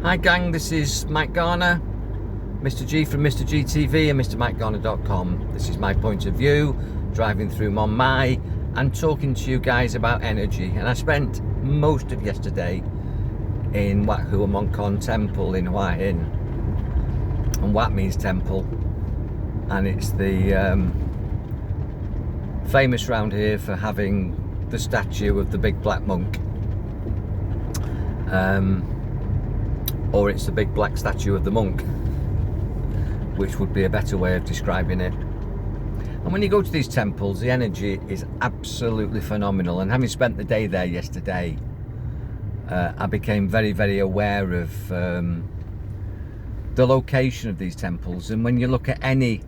Hi gang, this is Mike Garner, Mr. G from Mr. G TV and MrMikeGarner.com. This is my point of view, driving through Monmai and talking to you guys about energy. And I spent most of yesterday in Wat Huamonkon Temple in Hua Hin. And Wat means temple, and it's the famous round here for having the statue of the big black monk. Or it's the big black statue of the monk, which would be a better way of describing it. And when you go to these temples, the energy is absolutely phenomenal. And having spent the day there yesterday, I became very, very aware of the location of these temples. And when you look at any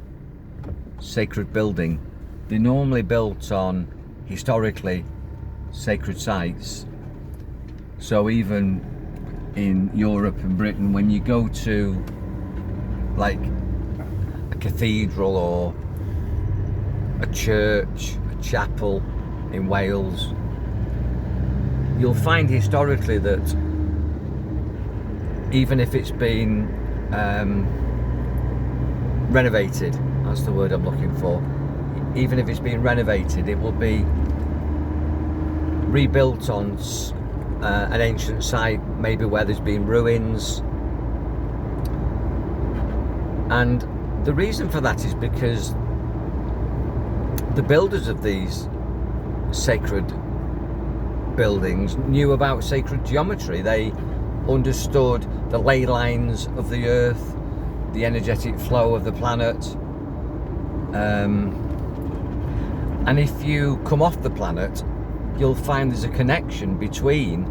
sacred building, they're normally built on historically sacred sites. So even in Europe and Britain, when you go to like a cathedral or a church, a chapel in Wales, you'll find historically that even if it's been renovated, that's the word I'm looking for, even if it's been renovated, it will be rebuilt on an ancient site, maybe where there's been ruins. And the reason for that is because the builders of these sacred buildings knew about sacred geometry. They understood the ley lines of the earth, the energetic flow of the planet. And if you come off the planet, you'll find there's a connection between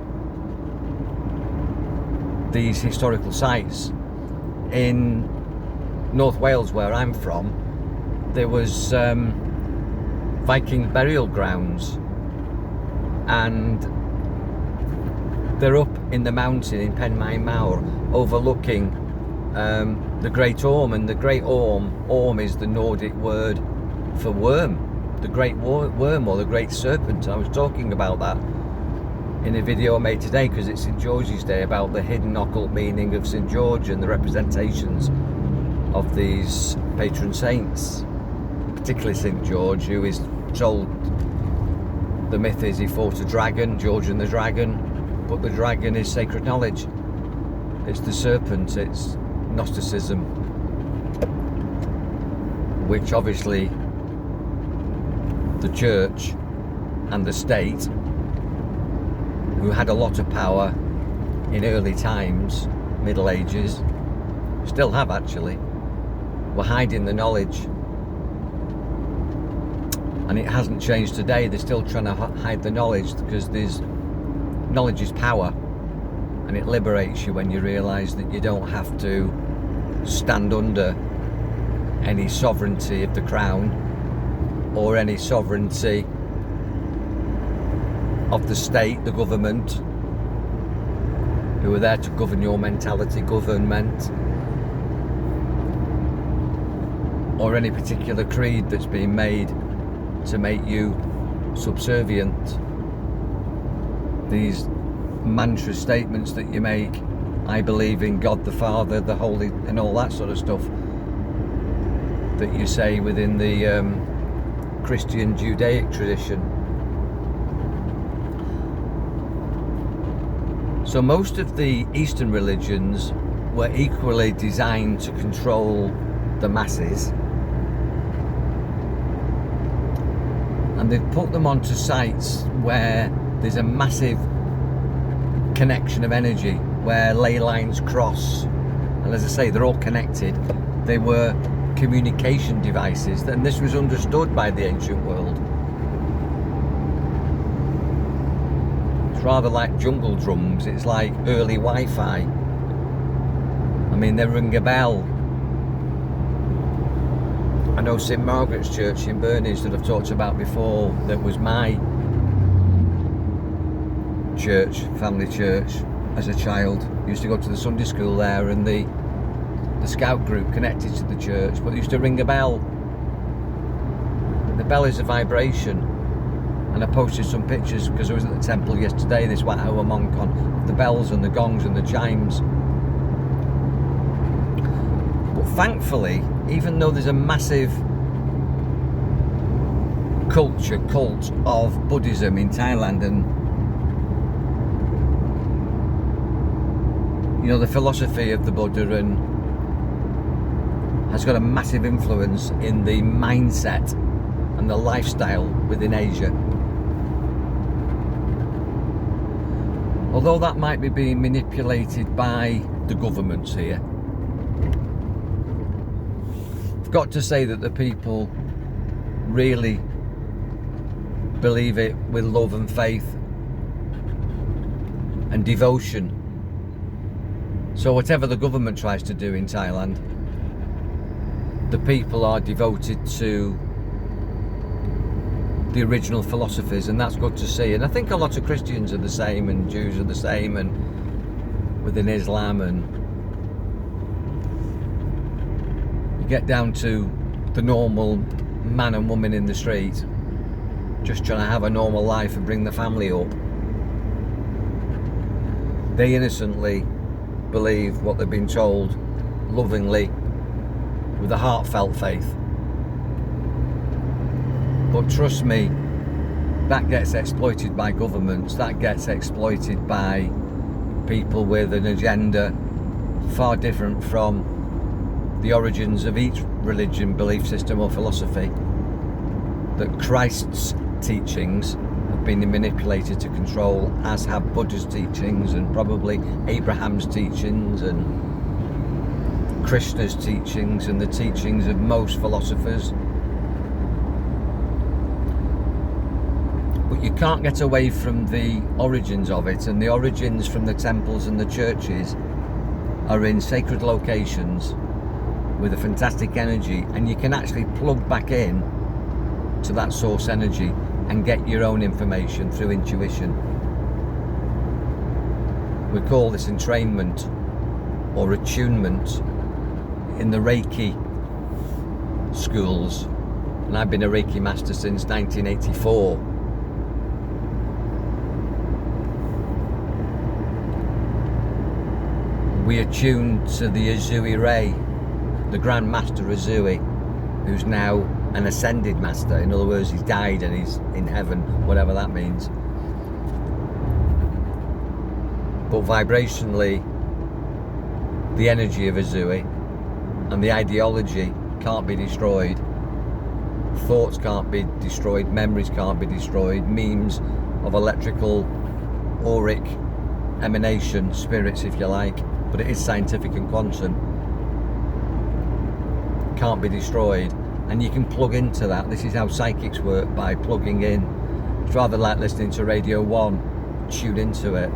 these historical sites. In North Wales, where I'm from, there was Viking burial grounds, and they're up in the mountain in Penmaen Mawr, overlooking the Great Orme. And the Great Orme is the Nordic word for worm, the Great Worm or the Great Serpent. I was talking about that in a video I made today because it's St. George's Day, about the hidden occult meaning of St. George and the representations of these patron saints, particularly St. George, who is told, the myth is he fought a dragon, George and the dragon, but the dragon is sacred knowledge. It's the serpent, it's Gnosticism, which obviously the church and the state, who had a lot of power in early times, Middle Ages, still have actually, were hiding the knowledge. And it hasn't changed today. They're still trying to hide the knowledge, because knowledge is power, and it liberates you when you realise that you don't have to stand under any sovereignty of the crown or any sovereignty of the state, the government, who are there to govern your mentality, government, or any particular creed that's been made to make you subservient. These mantra statements that you make, I believe in God the Father, the Holy, and all that sort of stuff that you say within the Christian Judaic tradition. So most of the Eastern religions were equally designed to control the masses, and they've put them onto sites where there's a massive connection of energy, where ley lines cross, and as I say, they're all connected. They were communication devices, and this was understood by the ancient world. It's rather like jungle drums. It's like early Wi-Fi. I mean, they ring a bell. I know St. Margaret's Church in Burnage that I've talked about before, that was my church, family church, as a child. I used to go to the Sunday school there, and the scout group connected to the church, but they used to ring a bell. The bell is a vibration, and I posted some pictures because I was at the temple yesterday, this Wat Huamonkon, of the bells and the gongs and the chimes But thankfully, even though there's a massive cult of Buddhism in Thailand, and you know, the philosophy of the Buddha and has got a massive influence in the mindset and the lifestyle within Asia. Although that might be being manipulated by the governments here, I've got to say that the people really believe it with love and faith and devotion. So whatever the government tries to do in Thailand, the people are devoted to the original philosophies, and that's good to see. And I think a lot of Christians are the same, and Jews are the same, and within Islam, and you get down to the normal man and woman in the street just trying to have a normal life and bring the family up. They innocently believe what they've been told, lovingly, with a heartfelt faith. But trust me, that gets exploited by governments, that gets exploited by people with an agenda far different from the origins of each religion, belief system or philosophy. That Christ's teachings have been manipulated to control, as have Buddha's teachings and probably Abraham's teachings and Krishna's teachings and the teachings of most philosophers. But you can't get away from the origins of it, and the origins from the temples and the churches are in sacred locations with a fantastic energy, and you can actually plug back in to that source energy and get your own information through intuition. We call this entrainment or attunement in the Reiki schools, and I've been a Reiki master since 1984. We attune to the Uzui Ray, the Grand Master Uzui, who's now an ascended master. In other words, he's died and he's in heaven, whatever that means. But vibrationally, the energy of Uzui and the ideology can't be destroyed. Thoughts can't be destroyed, memories can't be destroyed, memes of electrical, auric emanation, spirits if you like, but it is scientific and quantum, can't be destroyed. And you can plug into that. This is how psychics work, by plugging in. It's rather like listening to Radio 1, tune into it.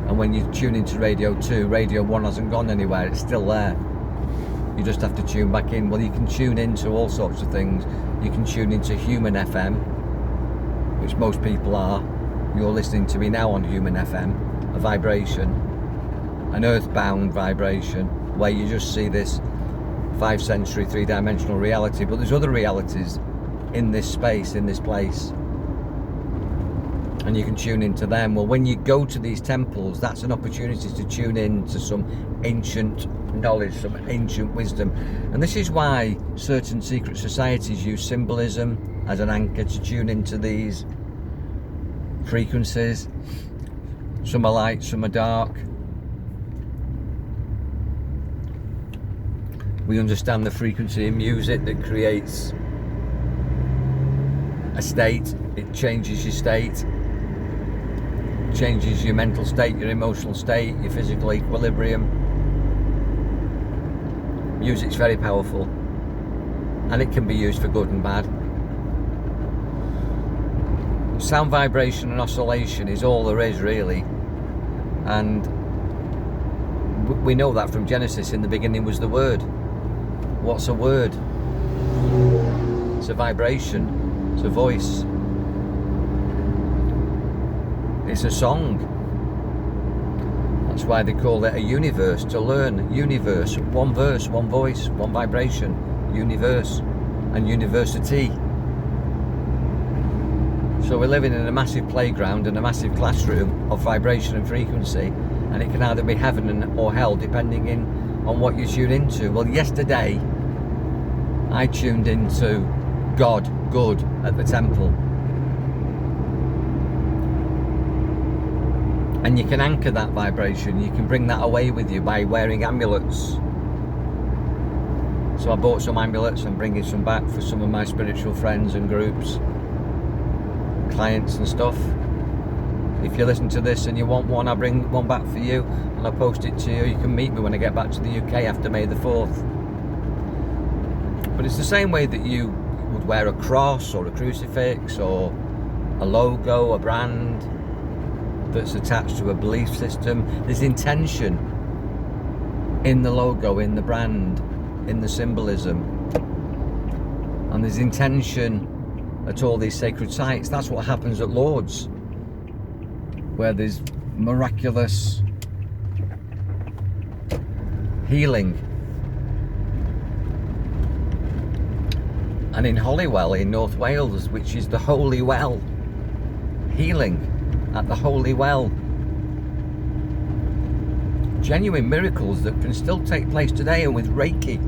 And when you tune into Radio 2, Radio 1 hasn't gone anywhere, it's still there. You just have to tune back in. Well, you can tune into all sorts of things. You can tune into Human FM, which most people are. You're listening to me now on Human FM, a vibration, an earthbound vibration, where you just see this 5th century 3-dimensional reality, but there's other realities in this space, in this place, and you can tune into them. Well, when you go to these temples, that's an opportunity to tune in to some ancient knowledge, some ancient wisdom. And this is why certain secret societies use symbolism as an anchor to tune into these frequencies. Some are light, some are dark. We understand the frequency of music that creates a state. It changes your state, changes your mental state, your emotional state, your physical equilibrium. Music's very powerful, and it can be used for good and bad. Sound vibration and oscillation is all there is, really. And we know that from Genesis. In the beginning was the Word. What's a word? It's a vibration, it's a voice, it's a song. That's why they call it a universe, to learn. Universe, one verse, one voice, one vibration, universe and university. So we're living in a massive playground and a massive classroom of vibration and frequency, and it can either be heaven or hell depending in on what you tune into. Well, yesterday I tuned into God, good, at the temple. And you can anchor that vibration, you can bring that away with you by wearing amulets. So I bought some amulets, I'm bringing some back for some of my spiritual friends and groups, clients and stuff. If you listen to this and you want one, I'll bring one back for you and I'll post it to you. You can meet me when I get back to the UK after May the 4th. But it's the same way that you would wear a cross or a crucifix or a logo, a brand that's attached to a belief system. There's intention in the logo, in the brand, in the symbolism, and there's intention at all these sacred sites. That's what happens at Lourdes, where there's miraculous healing. And in Holywell in North Wales, which is the Holy Well, healing at the Holy Well. Genuine miracles that can still take place today, and with Reiki,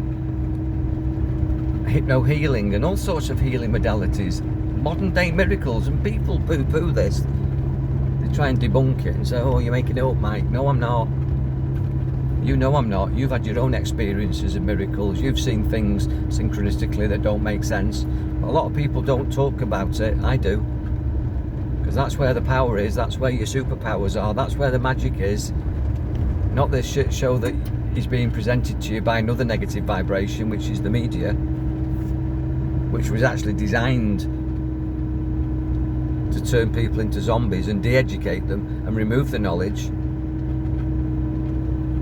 hypno healing and all sorts of healing modalities, modern day miracles. And people poo-poo this. They try and debunk it and say, oh, you're making it up, Mike. No, I'm not. You know I'm not. You've had your own experiences of miracles. You've seen things synchronistically that don't make sense. But a lot of people don't talk about it. I do. Because that's where the power is. That's where your superpowers are. That's where the magic is. Not this shit show that is being presented to you by another negative vibration, which is the media, which was actually designed to turn people into zombies and de-educate them and remove the knowledge.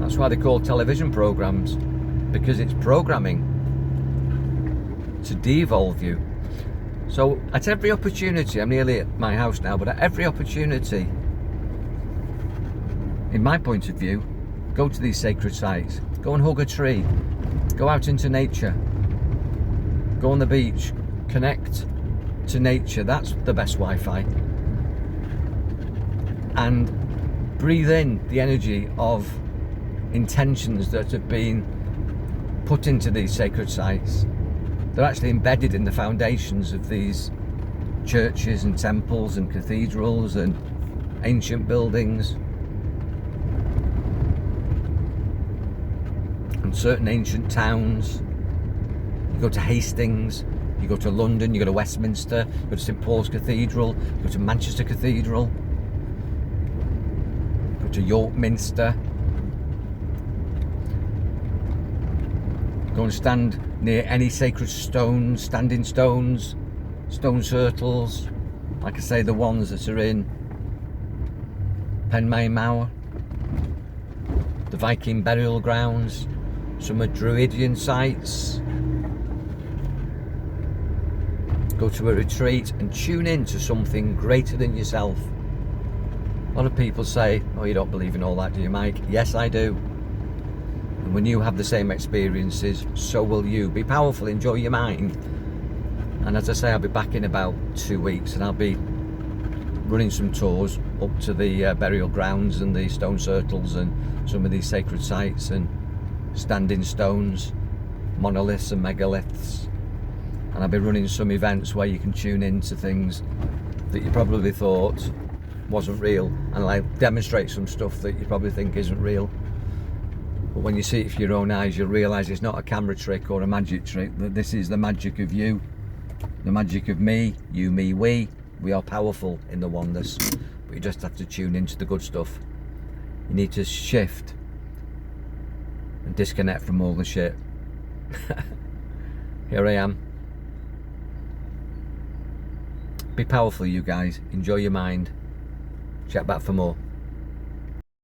That's why they're called television programs, because it's programming to de-evolve you. So at every opportunity, I'm nearly at my house now, but at every opportunity, in my point of view, go to these sacred sites, go and hug a tree, go out into nature, go on the beach, connect to nature. That's the best Wi-Fi. And breathe in the energy of intentions that have been put into these sacred sites. They're actually embedded in the foundations of these churches and temples and cathedrals and ancient buildings and certain ancient towns. You go to Hastings, you go to London, you go to Westminster, you go to St Paul's Cathedral, you go to Manchester Cathedral, you go to York Minster. Go and stand near any sacred stones, standing stones, stone circles, like I say, the ones that are in Penmaenmawr, the Viking burial grounds, some are Druidian sites. Go to a retreat and tune in to something greater than yourself. A lot of people say, oh, you don't believe in all that, do you, Mike? Yes, I do. And when you have the same experiences, so will you. Be powerful, enjoy your mind. And as I say, I'll be back in about 2 weeks and I'll be running some tours up to the burial grounds and the stone circles and some of these sacred sites and standing stones, monoliths and megaliths. And I'll be running some events where you can tune into things that you probably thought wasn't real, and I'll demonstrate some stuff that you probably think isn't real. But when you see it for your own eyes, you'll realise it's not a camera trick or a magic trick, that this is the magic of you, the magic of me, you, me, we. We are powerful in the oneness, but you just have to tune into the good stuff. You need to shift and disconnect from all the shit. Here I am. Be powerful, you guys. Enjoy your mind. Check back for more.